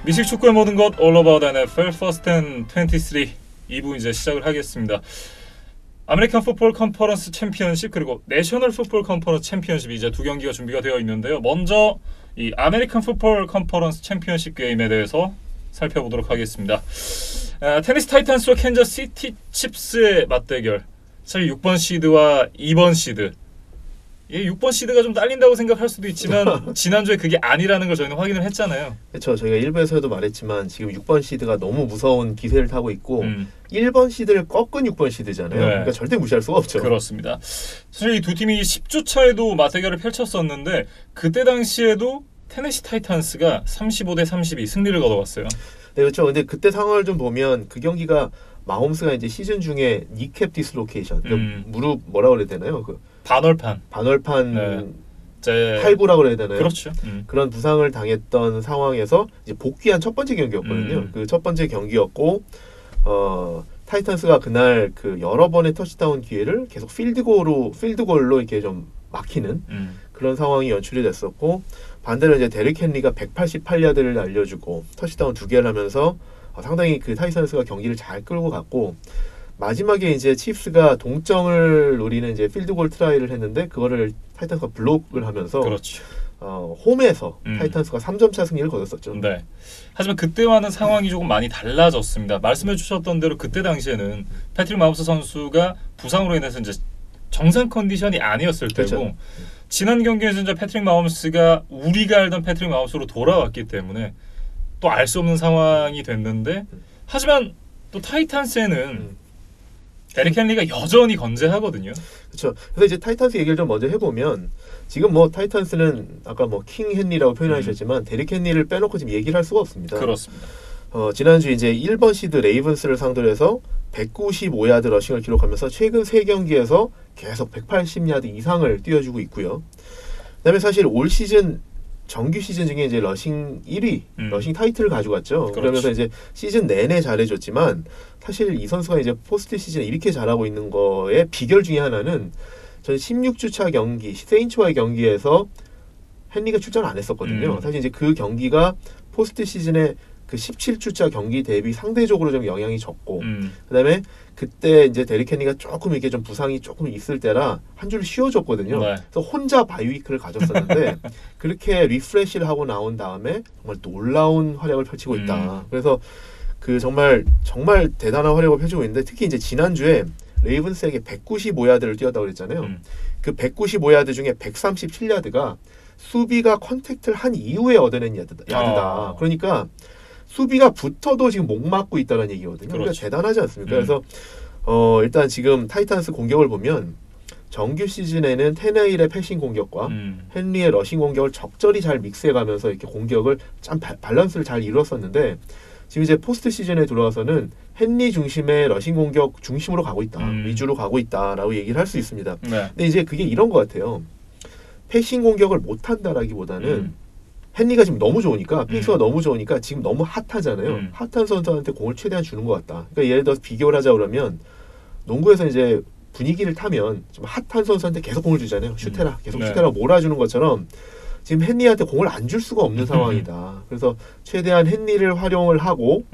미식 축구의 모든 것 All About NFL First and 23 2부 이제 시작을 하겠습니다. 아메리칸 풋볼 컨퍼런스 챔피언십 그리고 내셔널 풋볼 컨퍼런스 챔피언십이 이제 두 경기가 준비가 되어 있는데요. 먼저 이 아메리칸 풋볼 컨퍼런스 챔피언십 게임에 대해서 살펴보도록 하겠습니다. 테니스 타이탄스와 캔자스 시티 칩스의 맞대결. 사실 6번 시드와 2번 시드. 6번 시드가 좀 딸린다고 생각할 수도 있지만 지난주에 그게 아니라는 걸 저희는 확인을 했잖아요. 그렇죠. 저희가 1부에서도 말했지만 지금 6번 시드가 너무 무서운 기세를 타고 있고 1번 시드를 꺾은 6번 시드잖아요. 네. 그러니까 절대 무시할 수가 없죠. 그렇습니다. 사실 이 두 팀이 10주 차에도 맞대결을 펼쳤었는데 그때 당시에도 테네시 타이탄스가 35대 32 승리를 거둬왔어요. 네, 그렇죠. 근데 그때 상황을 좀 보면 그 경기가 마홈스가 이제 시즌 중에 니캡 디스로케이션, 무릎 뭐라 그래야 되나요? 그 반월판 네. 탈구라고 그래야 되나요? 그렇죠. 그런 부상을 당했던 상황에서 이제 복귀한 첫 번째 경기였거든요. 그 첫 번째 경기였고 타이탄스가 그날 그 여러 번의 터치다운 기회를 계속 필드골로 이렇게 좀 막히는 그런 상황이 연출이 됐었고 반대로 이제 데릭 헨리가 188야드를 날려주고 터치다운 2개를 하면서 상당히 그 타이탄스가 경기를 잘 끌고 갔고 마지막에 이제 칩스가 동점을 노리는 이제 필드골 트라이를 했는데 그거를 타이탄스가 블록을 하면서 그렇죠. 홈에서 타이탄스가 3점차 승리를 거뒀었죠. 네. 하지만 그때와는 상황이 조금 많이 달라졌습니다. 말씀해 주셨던 대로 그때 당시에는 패트릭 마홈스 선수가 부상으로 인해서 이제 정상 컨디션이 아니었을 때고 그렇죠. 지난 경기에서 이제 패트릭 마홈스가 우리가 알던 패트릭 마홈스로 돌아왔기 때문에 또 알 수 없는 상황이 됐는데 하지만 또 타이탄스에는 데릭 헨리가 여전히 건재하거든요. 그렇죠. 그래서 이제 타이탄스 얘기를 좀 먼저 해보면 지금 뭐 타이탄스는 아까 뭐 킹 헨리라고 표현하셨지만 데릭 헨리를 빼놓고 지금 얘기를 할 수가 없습니다. 그렇습니다. 지난주 이제 1번 시드 레이븐스를 상대로 해서 195야드 러싱을 기록하면서 최근 3경기에서 계속 180야드 이상을 띄워주고 있고요. 그다음에 사실 올 시즌 정규 시즌 중에 이제 러싱 1위, 러싱 타이틀을 가져갔죠. 그러면서 이제 시즌 내내 잘해줬지만 사실 이 선수가 이제 포스트 시즌에 이렇게 잘하고 있는 거의 비결 중에 하나는 저는 16주차 경기, 세인츠와의 경기에서 헨리가 출전을 안 했었거든요. 사실 이제 그 경기가 포스트 시즌에 그 17주차 경기 대비 상대적으로 좀 영향이 적고 그다음에 그때 이제 데릭 헨리가 조금 이렇게 좀 부상이 조금 있을 때라 한 줄 쉬어줬거든요. 네. 그래서 혼자 바이위크를 가졌었는데 그렇게 리프레시를 하고 나온 다음에 정말 놀라운 활약을 펼치고 있다. 그래서 그 정말 대단한 활약을 펼치고 있는데 특히 이제 지난주에 레이븐스에게 195야드를 뛰었다고 그랬잖아요. 그 195야드 중에 137야드가 수비가 컨택트를 한 이후에 얻어낸 야드다. 그러니까 수비가 붙어도 지금 못 막고 있다는 얘기거든요. 그렇죠. 그러니까 대단하지 않습니까? 그래서 일단 지금 타이탄스 공격을 보면 정규 시즌에는 테네일의 패싱 공격과 헨리의 러싱 공격을 적절히 잘 믹스해가면서 이렇게 공격을 참 밸런스를 잘 이뤘었는데 지금 이제 포스트 시즌에 들어와서는 헨리 중심의 러싱 공격 중심으로 가고 있다. 위주로 가고 있다라고 얘기를 할 수 있습니다. 네. 근데 이제 그게 이런 것 같아요. 패싱 공격을 못한다라기보다는 헨리가 지금 너무 좋으니까 페이스가 너무 좋으니까 지금 너무 핫하잖아요. 핫한 선수한테 공을 최대한 주는 것 같다. 그러니까 예를 들어서 비교를 하자 그러면 농구에서 이제 분위기를 타면 좀 핫한 선수한테 계속 공을 주잖아요. 슛해라, 계속 슛해라 몰아주는 것처럼 지금 헨리한테 공을 안 줄 수가 없는 상황이다. 그래서 최대한 헨리를 활용을 하고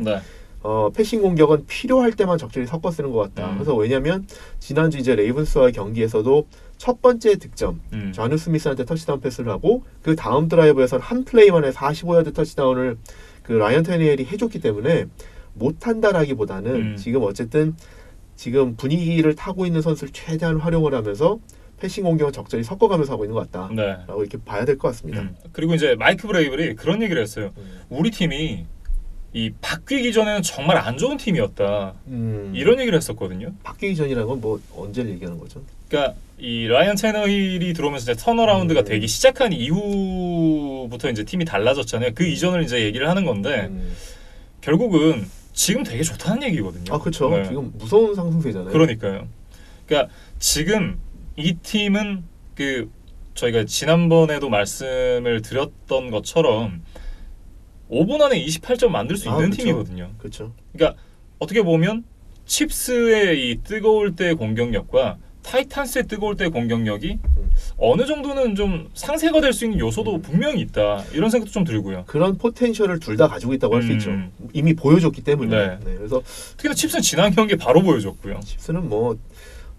패싱 공격은 필요할 때만 적절히 섞어 쓰는 것 같다. 그래서 왜냐하면 지난주 이제 레이븐스와의 경기에서도 첫 번째 득점 좌누 스미스한테 터치다운 패스를 하고 그 다음 드라이브에서는 한 플레이 만에 45야드 터치다운을 그 라이언 테니엘이 해줬기 때문에 못한다라기보다는 지금 어쨌든 지금 분위기를 타고 있는 선수를 최대한 활용을 하면서 패싱 공격을 적절히 섞어가면서 하고 있는 것 같다라고 이렇게 봐야 될 것 같습니다. 그리고 이제 마이크 브레이블이 그런 얘기를 했어요. 우리 팀이 이 바뀌기 전에는 정말 안 좋은 팀이었다. 이런 얘기를 했었거든요. 바뀌기 전이라는 건 뭐 언제를 얘기하는 거죠? 그러니까 이 라이언 테너힐이 들어오면서 이제 턴어라운드가 되기 시작한 이후부터 이제 팀이 달라졌잖아요. 그 이전을 이제 얘기를 하는 건데 결국은 지금 되게 좋다는 얘기거든요. 아 그렇죠. 네. 지금 무서운 상승세잖아요. 그러니까요. 그러니까 지금 이 팀은 그 저희가 지난번에도 말씀을 드렸던 것처럼 5분 안에 28점 만들 수 있는 그쵸. 팀이거든요. 그렇죠. 그러니까 어떻게 보면 칩스의 이 뜨거울 때 공격력과 타이탄스의 뜨거울 때 공격력이 어느 정도는 좀 상쇄가 될 수 있는 요소도 분명히 있다. 이런 생각도 좀 들고요. 그런 포텐셜을 둘 다 가지고 있다고 할 수 있죠. 이미 보여줬기 때문에. 네. 네, 그래서 특히나 칩스는 지난 경기 바로 보여줬고요. 칩스는 뭐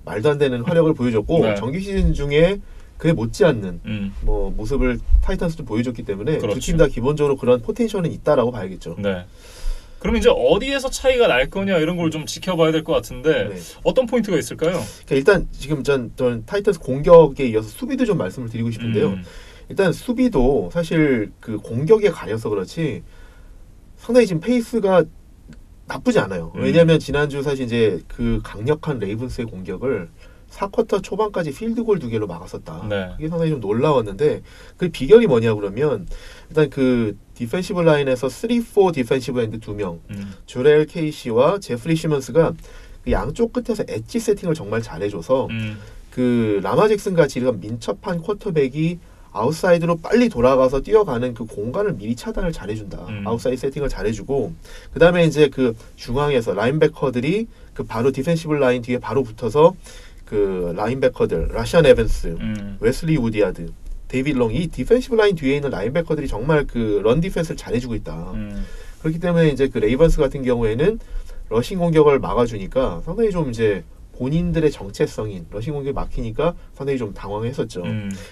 말도 안 되는 활약을 보여줬고 네. 정규 시즌 중에 그에 못지않는 뭐 모습을 타이탄스도 보여줬기 때문에 그렇죠. 두 팀 다 기본적으로 그런 포텐셜은 있다라고 봐야겠죠. 네. 그럼 이제 어디에서 차이가 날 거냐 이런 걸 좀 지켜봐야 될 것 같은데 네. 어떤 포인트가 있을까요? 그러니까 일단 지금 전 타이탄스 공격에 이어서 수비도 좀 말씀을 드리고 싶은데요. 일단 수비도 사실 그 공격에 가려서 그렇지 상당히 지금 페이스가 나쁘지 않아요. 왜냐하면 지난주 사실 이제 그 강력한 레이븐스의 공격을 4쿼터 초반까지 필드골 2개로 막았었다. 네. 그게 상당히 좀 놀라웠는데 그 비결이 뭐냐 그러면 일단 그 디펜시브 라인에서 3-4 디펜시브 엔드 2명 주렐 케이시와 제프리 시먼스가 그 양쪽 끝에서 엣지 세팅을 정말 잘해줘서 그 라마 잭슨 같이 이런 민첩한 쿼터백이 아웃사이드로 빨리 돌아가서 뛰어가는 그 공간을 미리 차단을 잘해준다. 아웃사이드 세팅을 잘해주고 그 다음에 이제 그 중앙에서 라인베커들이 그 바로 디펜시브 라인 뒤에 바로 붙어서 그 라인베커들 라시안 에반스, 웨슬리 우디아드, 데이빗 롱 이 디펜시브 라인 뒤에 있는 라인베커들이 정말 그 런 디펜스를 잘해주고 있다. 그렇기 때문에 이제 그 레이번스 같은 경우에는 러싱 공격을 막아주니까 상당히 좀 이제 본인들의 정체성인 러싱 공격이 막히니까 상당히 좀 당황했었죠.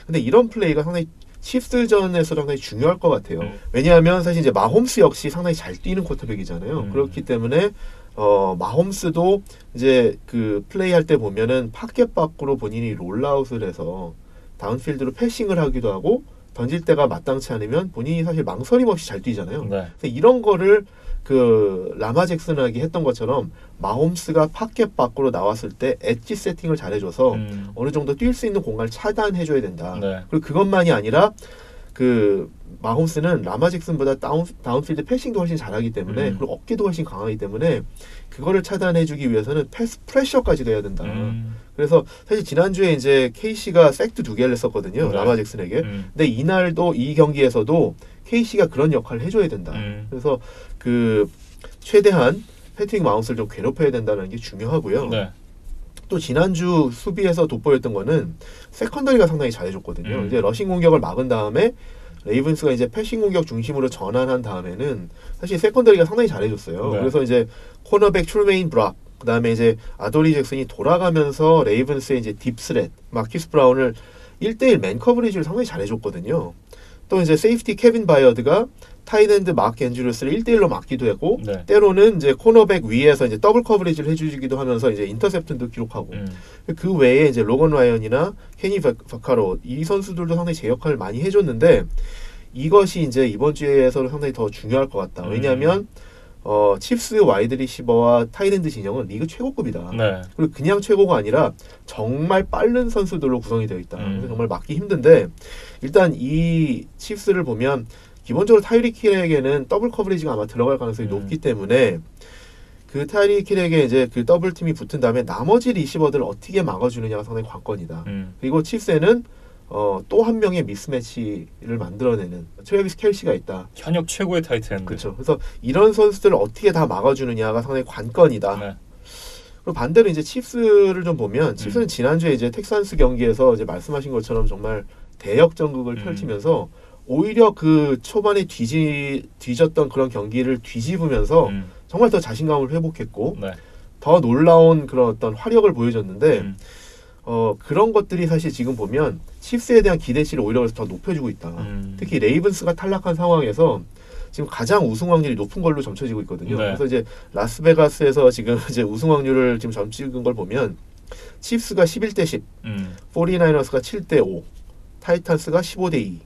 근데 이런 플레이가 상당히 칩스전에서 상당히 중요할 것 같아요. 왜냐하면 사실 이제 마홈스 역시 상당히 잘 뛰는 쿼터백이잖아요. 그렇기 때문에 마홈스도 이제 그 플레이할 때 보면은 파켓 밖으로 본인이 롤아웃을 해서 다운필드로 패싱을 하기도 하고 던질 때가 마땅치 않으면 본인이 사실 망설임 없이 잘 뛰잖아요. 네. 그래서 이런 거를 그 라마 잭슨에게 했던 것처럼 마홈스가 파켓 밖으로 나왔을 때 엣지 세팅을 잘해줘서 어느 정도 뛸 수 있는 공간을 차단해줘야 된다. 네. 그리고 그것만이 아니라 그 마홈스는 라마 잭슨보다 다운필드 패싱도 훨씬 잘하기 때문에 그리고 어깨도 훨씬 강하기 때문에 그거를 차단해주기 위해서는 패스 프레셔까지도 해야 된다. 그래서 사실 지난주에 이제 KC가 섹트 2개를 했었거든요. 네. 라마 잭슨에게. 근데 이날도 이 경기에서도 KC가 그런 역할을 해줘야 된다. 그래서 그 최대한 패트릭 마운스를 좀 괴롭혀야 된다는 게 중요하고요. 네. 또 지난주 수비에서 돋보였던 거는 세컨더리가 상당히 잘해줬거든요. 이제 러싱 공격을 막은 다음에 레이븐스가 이제 패싱 공격 중심으로 전환한 다음에는 사실 세컨더리가 상당히 잘해줬어요. 네. 그래서 이제 코너백 트루메인 브락, 그 다음에 이제 아도리 잭슨이 돌아가면서 레이븐스의 이제 딥스렛, 마키스 브라운을 1대1 맨 커버리지를 상당히 잘해줬거든요. 또 이제 세이프티 케빈 바이어드가 타이드엔드 마크 앤드루스를 1대1로 막기도 했고 네. 때로는 이제 코너백 위에서 이제 더블 커버리지를 해주기도 하면서 이제 인터셉션도 기록하고 그 외에 이제 로건 라이언이나 케니 버카로 이 선수들도 상당히 제 역할을 많이 해줬는데 이것이 이제 이번 주에서는 상당히 더 중요할 것 같다. 왜냐하면 칩스 와이드 리시버와 타이드엔드 진영은 리그 최고급이다. 네. 그리고 그냥 최고가 아니라 정말 빠른 선수들로 구성이 되어 있다. 그래서 정말 막기 힘든데 일단 이 칩스를 보면 기본적으로 타이리ክ 힐에게는 더블 커버리지가 아마 들어갈 가능성이 높기 때문에 그 타이리ክ 힐에게 이제 그 더블 팀이 붙은 다음에 나머지 리시버들을 어떻게 막아주느냐가 상당히 관건이다. 그리고 칩스에는 또 한 명의 미스매치를 만들어내는 트래비스 켈시가 있다. 현역 최고의 타이트엔드. 그렇죠. 그래서 이런 선수들을 어떻게 다 막아주느냐가 상당히 관건이다. 네. 그리고 반대로 이제 칩스를 좀 보면 칩스는 지난주에 이제 텍산스 경기에서 이제 말씀하신 것처럼 정말 대역전극을 펼치면서 오히려 그 초반에 뒤졌던 그런 경기를 뒤집으면서 정말 더 자신감을 회복했고 네. 더 놀라운 그런 어떤 화력을 보여줬는데 그런 것들이 사실 지금 보면 칩스에 대한 기대치를 오히려 더 높여주고 있다. 특히 레이븐스가 탈락한 상황에서 지금 가장 우승 확률이 높은 걸로 점쳐지고 있거든요. 네. 그래서 이제 라스베가스에서 지금 이제 우승 확률을 지금 점찍은 걸 보면 칩스가 11대10, 49ers가 7대5, 타이탄스가 15대2,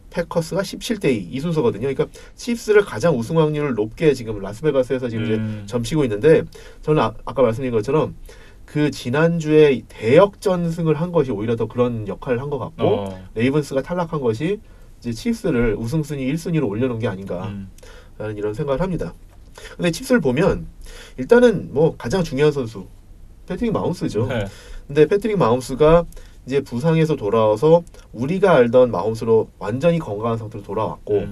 패커스가 17대2 이 순서거든요. 그러니까 칩스를 가장 우승 확률을 높게 지금 라스베가스에서 지금 이제 점치고 있는데 저는 아까 말씀드린 것처럼 그 지난주에 대역전승을 한 것이 오히려 더 그런 역할을 한 것 같고 레이븐스가 탈락한 것이 이제 칩스를 우승순위 1순위로 올려놓은 게 아닌가라는 이런 생각을 합니다. 근데 칩스를 보면 일단은 뭐 가장 중요한 선수 패트릭 마홈스죠. 네. 근데 패트릭 마홈스가 이제 부상에서 돌아와서 우리가 알던 마홈스로 완전히 건강한 상태로 돌아왔고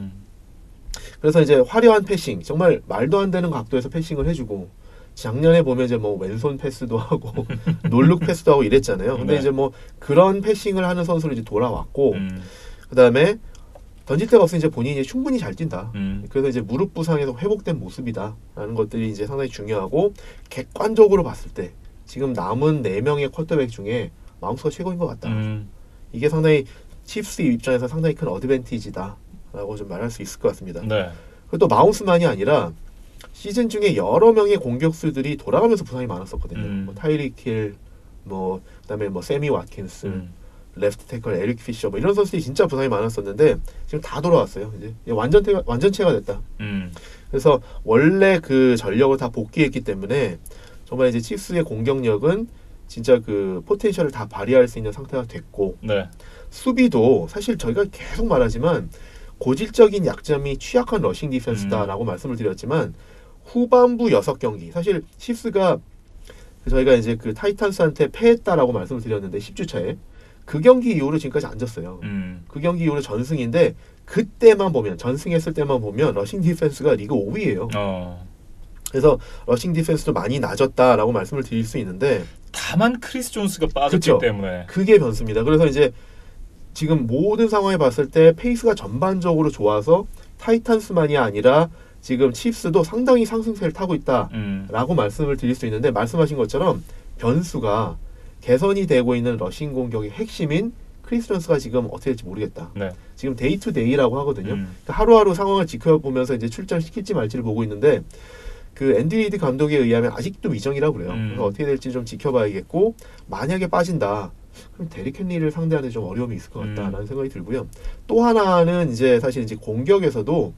그래서 이제 화려한 패싱 정말 말도 안 되는 각도에서 패싱을 해주고 작년에 보면 이제 뭐 왼손 패스도 하고 놀룩 패스도 하고 이랬잖아요. 근데 네. 이제 뭐 그런 패싱을 하는 선수로 이제 돌아왔고 그다음에 던질 데가 없으니 이제 본인이 충분히 잘 뛴다. 그래서 이제 무릎 부상에서 회복된 모습이다라는 것들이 이제 상당히 중요하고 객관적으로 봤을 때 지금 남은 4명의 쿼터백 중에 마운스가 최고인 것 같다. 이게 상당히 칩스 입장에서 상당히 큰 어드밴티지다라고 좀 말할 수 있을 것 같습니다. 네. 그리고 또 마운스만이 아니라 시즌 중에 여러 명의 공격수들이 돌아가면서 부상이 많았었거든요. 뭐 타이릭 힐, 뭐 그다음에 뭐 세미 왓킨스, 레프트 태클 에릭 피셔, 뭐 이런 선수들이 진짜 부상이 많았었는데 지금 다 돌아왔어요. 이제 완전체가 됐다. 그래서 원래 그 전력을 다 복귀했기 때문에 정말 이제 칩스의 공격력은 진짜 그 포텐셜을 다 발휘할 수 있는 상태가 됐고, 네. 수비도 사실 저희가 계속 말하지만 고질적인 약점이 취약한 러싱 디펜스다라고 말씀을 드렸지만 후반부 6경기 사실 칩스가 저희가 이제 그 타이탄스한테 패했다라고 말씀을 드렸는데 10주 차에 그 경기 이후로 지금까지 안 졌어요. 그 경기 이후로 전승인데 그때만 보면 전승했을 때만 보면 러싱 디펜스가 리그 5위예요. 그래서 러싱 디펜스도 많이 낮았다라고 말씀을 드릴 수 있는데 다만 크리스 존스가 빠졌기 그쵸? 때문에 그게 변수입니다. 그래서 이제 지금 모든 상황에 봤을 때 페이스가 전반적으로 좋아서 타이탄스만이 아니라 지금 칩스도 상당히 상승세를 타고 있다라고 말씀을 드릴 수 있는데 말씀하신 것처럼 변수가 개선이 되고 있는 러싱 공격의 핵심인 크리스 존스가 지금 어떻게 될지 모르겠다. 네. 지금 데이 투 데이라고 하거든요. 그러니까 하루하루 상황을 지켜보면서 이제 출전시킬지 말지를 보고 있는데 그 앤디 리드 감독에 의하면 아직도 미정이라고 그래요. 그래서 어떻게 될지 좀 지켜봐야겠고 만약에 빠진다. 그럼 데릭 헨리를 상대하는 좀 어려움이 있을 것 같다라는 생각이 들고요. 또 하나는 이제 사실 이제 공격에서도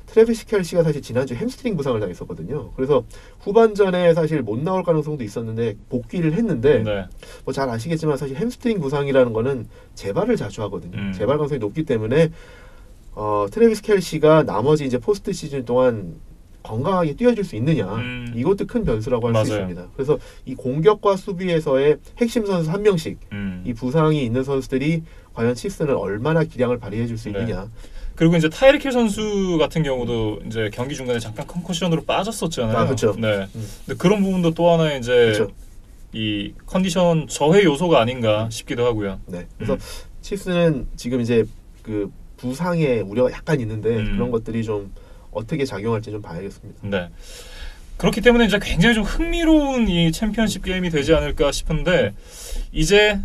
트래비스 켈시가 사실 지난주 햄스트링 부상을 당했었거든요. 그래서 후반전에 사실 못 나올 가능성도 있었는데 복귀를 했는데 네. 뭐 잘 아시겠지만 사실 햄스트링 부상이라는 거는 재발을 자주 하거든요. 재발 가능성이 높기 때문에 트래비스 켈시가 나머지 이제 포스트 시즌 동안 건강하게 뛰어줄 수 있느냐 이것도 큰 변수라고 할 수 있습니다. 그래서 이 공격과 수비에서의 핵심 선수 한 명씩 이 부상이 있는 선수들이 과연 칩스는 얼마나 기량을 발휘해 줄 수 있느냐. 네. 그리고 이제 타이릭 힐 선수 같은 경우도 이제 경기 중간에 잠깐 컨커션으로 빠졌었잖아요. 아, 그렇죠. 네. 근데 그런 부분도 또 하나의 이제 그쵸. 이 컨디션 저해 요소가 아닌가 싶기도 하고요. 네. 그래서 칩스는 지금 이제 그 부상의 우려가 약간 있는데 그런 것들이 좀 어떻게 작용할지 좀 봐야겠습니다. 네. 그렇기 때문에 이제 굉장히 좀 흥미로운 이 챔피언십 게임이 되지 않을까 싶은데 이제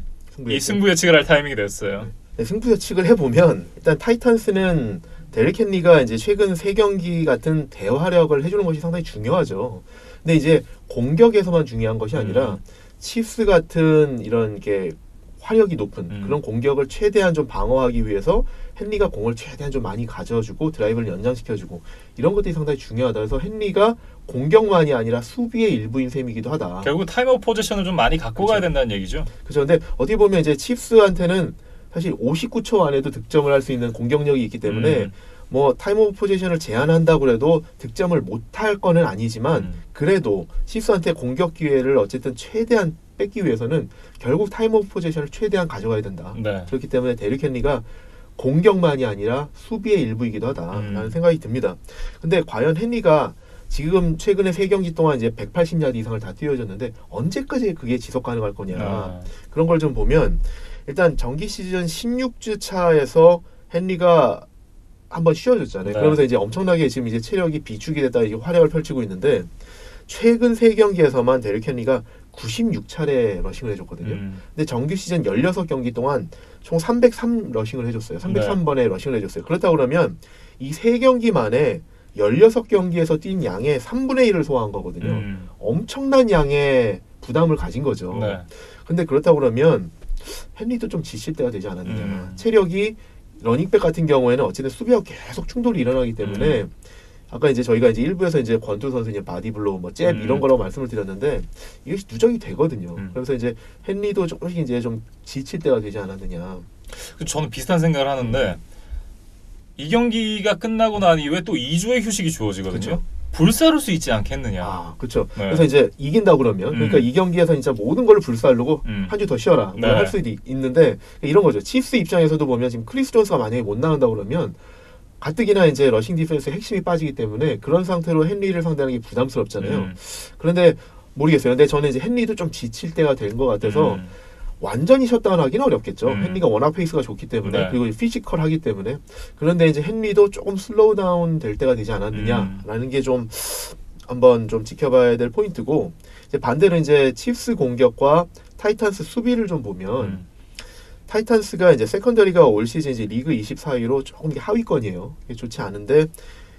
이 승부 예측을 할 타이밍이 됐어요. 네, 승부 예측을 해보면 일단 타이탄스는 데릭 헨리가 이제 최근 3경기 같은 대화력을 해주는 것이 상당히 중요하죠. 근데 이제 공격에서만 중요한 것이 아니라 칩스 같은 이런 게 화력이 높은 그런 공격을 최대한 좀 방어하기 위해서 헨리가 공을 최대한 좀 많이 가져주고 드라이브를 연장시켜주고 이런 것들이 상당히 중요하다. 그래서 헨리가 공격만이 아니라 수비의 일부인 셈이기도 하다. 결국 타임 오브 포지션을 좀 많이 갖고 가야 된다는 얘기죠. 그렇죠. 근데 어떻게 보면 이제 칩스한테는 사실 59초 안에도 득점을 할 수 있는 공격력이 있기 때문에 뭐 타임 오브 포지션을 제한한다고 해도 득점을 못할 거는 아니지만 그래도 칩스한테 공격 기회를 어쨌든 최대한 뺏기 위해서는 결국 타임 오브 포지션을 최대한 가져가야 된다. 네. 그렇기 때문에 데릭 헨리가 공격만이 아니라 수비의 일부이기도 하다라는 생각이 듭니다. 근데 과연 헨리가 지금 최근에 3경기 동안 이제 180야드 이상을 다 뛰어줬는데 언제까지 그게 지속 가능할 거냐. 그런 걸 좀 보면 일단 정기 시즌 16주 차에서 헨리가 한번 쉬어줬잖아요. 네. 그러면서 이제 엄청나게 지금 이제 체력이 비축이 됐다 이게 활약을 펼치고 있는데 최근 3경기에서만 데릭 헨리가 96차례 러싱을 해줬거든요. 근데 정규 시즌 16경기 동안 총 303 러싱을 해줬어요. 303번의 러싱을 해줬어요. 그렇다 그러면 이 3경기 만에 16경기에서 뛴 양의 3분의 1을 소화한 거거든요. 엄청난 양의 부담을 가진 거죠. 네. 근데 그렇다 그러면 헨리도 좀 지칠 때가 되지 않았느냐. 체력이 러닝백 같은 경우에는 어쨌든 수비하고 계속 충돌이 일어나기 때문에 아까 이제 저희가 이제 1부에서 이제 권투 선수 이제 바디블로우, 뭐 잽 이런 거라고 말씀을 드렸는데 이것이 누적이 되거든요. 그래서 이제 헨리도 조금씩 이제 좀 지칠 때가 되지 않았느냐. 저는 비슷한 생각을 하는데 이 경기가 끝나고 난 이후에 또 2주의 휴식이 주어지거든요. 그쵸. 불사를 수 있지 않겠느냐. 아, 그렇죠. 네. 그래서 이제 이긴다 그러면 그러니까 이 경기에서 진짜 모든 걸 불사르고 한 주 더 쉬어라 네. 할 수도 있는데 이런 거죠. 칩스 입장에서도 보면 지금 크리스 존스가 만약에 못 나간다 그러면 가뜩이나 이제 러싱 디펜스의 핵심이 빠지기 때문에 그런 상태로 헨리를 상대하는 게 부담스럽잖아요. 그런데 모르겠어요. 근데 저는 이제 헨리도 좀 지칠 때가 된 것 같아서 완전히 셧다운하기는 어렵겠죠. 헨리가 워낙 페이스가 좋기 때문에 네. 그리고 피지컬하기 때문에. 그런데 이제 헨리도 조금 슬로우 다운 될 때가 되지 않았느냐라는 게 좀 한번 좀 지켜봐야 될 포인트고, 이제 반대로 이제 칩스 공격과 타이탄스 수비를 좀 보면 타이탄스가 이제 세컨더리가 올 시즌 이제 리그 24위로 조금 하위권이에요. 좋지 않은데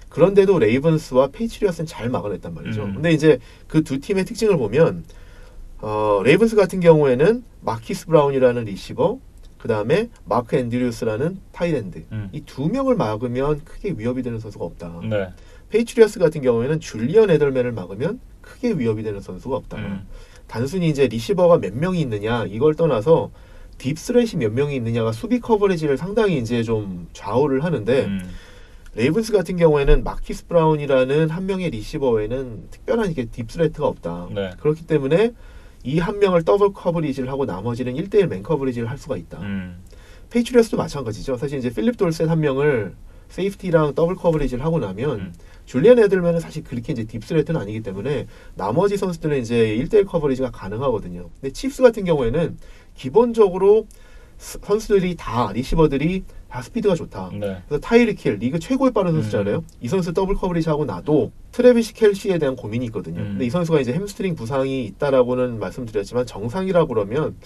그런데도 레이븐스와 페이트리어스는 잘 막아냈단 말이죠. 근데 이제 그 두 팀의 특징을 보면 레이븐스 같은 경우에는 마키스 브라운이라는 리시버, 그 다음에 마크 앤드류스라는 타이랜드, 이 두 명을 막으면 크게 위협이 되는 선수가 없다. 네. 페이트리어스 같은 경우에는 줄리언 에델맨을 막으면 크게 위협이 되는 선수가 없다. 단순히 이제 리시버가 몇 명이 있느냐 이걸 떠나서 딥스렛이 몇 명이 있느냐가 수비 커버리지를 상당히 이제 좀 좌우를 하는데 레이븐스 같은 경우에는 마키스 브라운이라는 한 명의 리시버 외에는 특별한 이게 딥스레트가 없다. 네. 그렇기 때문에 이 한 명을 더블 커버리지를 하고 나머지는 1대1 맨 커버리지를 할 수가 있다. 페이트리어스도 마찬가지죠. 사실 이제 필립 돌셋 한 명을 세이프티랑 더블 커버리지를 하고 나면 줄리안 에들맨은 사실 그렇게 이제 딥스레트는 아니기 때문에 나머지 선수들은 이제 1대1 커버리지가 가능하거든요. 근데 칩스 같은 경우에는 기본적으로 선수들이 다 리시버들이 다 스피드가 좋다. 네. 그래서 타이릭 힐 리그 최고의 빠른 선수잖아요. 이 선수 더블 커버리지 하고 나도 트래비스 켈시에 대한 고민이 있거든요. 근데 이 선수가 이제 햄스트링 부상이 있다라고는 말씀드렸지만 정상이라고 그러면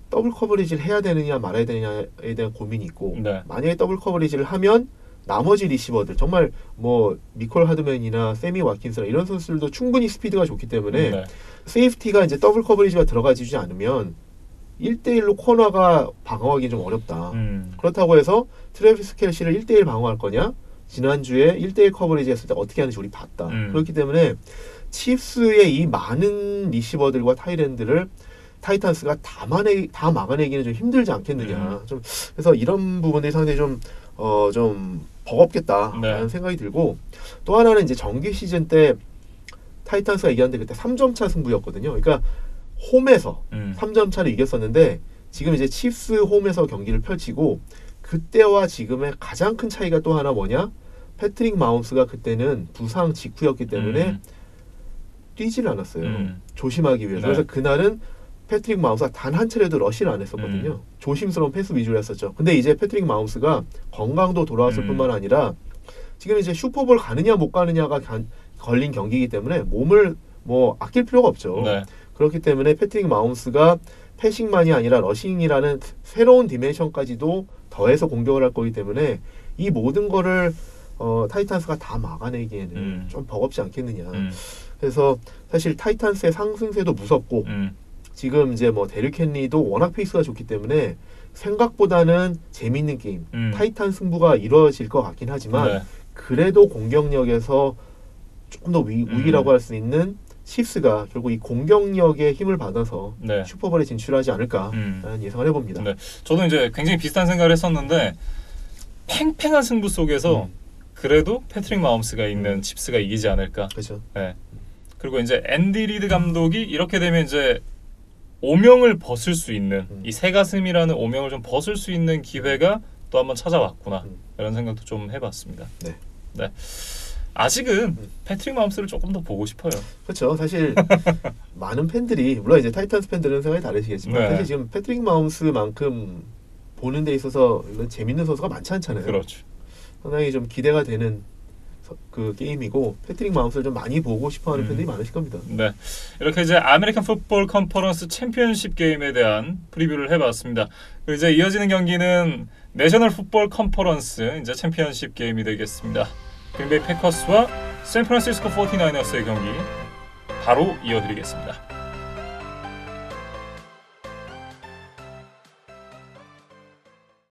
더블 커버리지를 해야 되느냐 말아야 되느냐에 대한 고민이 있고 네. 만약에 더블 커버리지를 하면 나머지 리시버들 정말 뭐 미콜 하드맨이나 세미 와킨스나 이런 선수들도 충분히 스피드가 좋기 때문에 네. 세이프티가 이제 더블 커버리지가 들어가지 않으면 1대1로 코너가 방어하기 좀 어렵다. 그렇다고 해서 트래비스 켈시를 1대1 방어할 거냐? 지난주에 1대1 커버리지 했을 때 어떻게 하는지 우리 봤다. 그렇기 때문에 칩스의 이 많은 리시버들과 타이랜드를 타이탄스가 다 막아내기는 좀 힘들지 않겠느냐. 좀 그래서 이런 부분들이 상당히 좀 버겁겠다라는 생각이 들고, 또 하나는 이제 정규 시즌 때 타이탄스가 이겼는데 그때 3점 차 승부였거든요. 그러니까 홈에서 3점 차를 이겼었는데 지금 이제 칩스 홈에서 경기를 펼치고 그때와 지금의 가장 큰 차이가 또 하나 뭐냐? 패트릭 마홈스가 그때는 부상 직후였기 때문에 뛰지를 않았어요. 조심하기 위해서. 네. 그래서 그날은 패트릭 마홈스가 단 한 차례도 러시를 안 했었거든요. 조심스러운 패스 위주로 했었죠. 근데 이제 패트릭 마홈스가 건강도 돌아왔을 뿐만 아니라 지금 이제 슈퍼볼 가느냐 못 가느냐가 걸린 경기이기 때문에 몸을 뭐 아낄 필요가 없죠. 네. 그렇기 때문에 패트릭 마홈스가 패싱만이 아니라 러싱이라는 새로운 디멘션까지도 더해서 공격을 할 거기 때문에 이 모든 거를 타이탄스가 다 막아내기에는 좀 버겁지 않겠느냐. 그래서 사실 타이탄스의 상승세도 무섭고 지금 이제 뭐 데릭 헨리도 워낙 페이스가 좋기 때문에 생각보다는 재밌는 게임, 타이탄 승부가 이루어질 것 같긴 하지만 네. 그래도 공격력에서 조금 더 우위라고 할 수 있는 칩스가 결국 이 공격력의 힘을 받아서 네. 슈퍼볼에 진출하지 않을까라는 예상을 해봅니다. 네. 저도 이제 굉장히 비슷한 생각을 했었는데 팽팽한 승부 속에서 그래도 패트릭 마홈스가 있는 칩스가 이기지 않을까. 그렇죠. 네. 그리고 이제 앤디 리드 감독이 이렇게 되면 이제 오명을 벗을 수 있는 이 새가슴이라는 오명을 좀 벗을 수 있는 기회가 또 한번 찾아왔구나 이런 생각도 좀 해봤습니다. 네. 네. 아직은 패트릭 마홈스를 조금 더 보고 싶어요. 그렇죠. 사실 많은 팬들이 물론 이제 타이탄스 팬들은 생각이 다르시겠지만 네. 사실 지금 패트릭 마홈스만큼 보는 데 있어서 재밌는 선수가 많지 않잖아요. 그렇죠. 상당히 좀 기대가 되는 그 게임이고 패트릭 마홈스를 좀 많이 보고 싶어하는 팬들이 많으실 겁니다. 네, 이렇게 이제 아메리칸 풋볼 컨퍼런스 챔피언십 게임에 대한 프리뷰를 해봤습니다. 그리고 이제 이어지는 경기는 내셔널 풋볼 컨퍼런스 이제 챔피언십 게임이 되겠습니다. 그린베이 패커스와 샌프란시스코 49어스의 경기 바로 이어드리겠습니다.